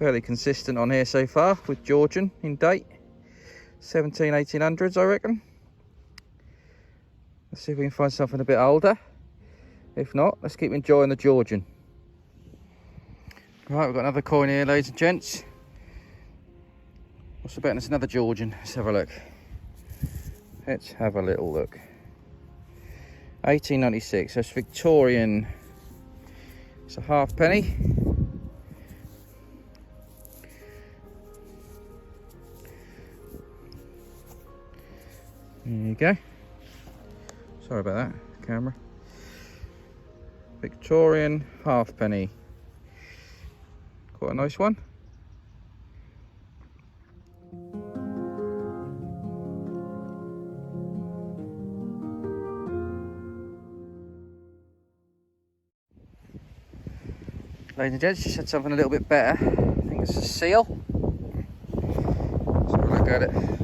Fairly consistent on here so far with Georgian in date. 1800s, I reckon. Let's see if we can find something a bit older. If not, let's keep enjoying the Georgian. Right, we've got another coin here, ladies and gents. What's the bet on it's another Georgian? Let's have a look. Let's have a little look. 1896, that's Victorian. It's a halfpenny. There you go. Sorry about that, camera. Victorian halfpenny. Quite a nice one. Ladies and gents, just had something a little bit better. I think it's a seal. Let's have a look at it.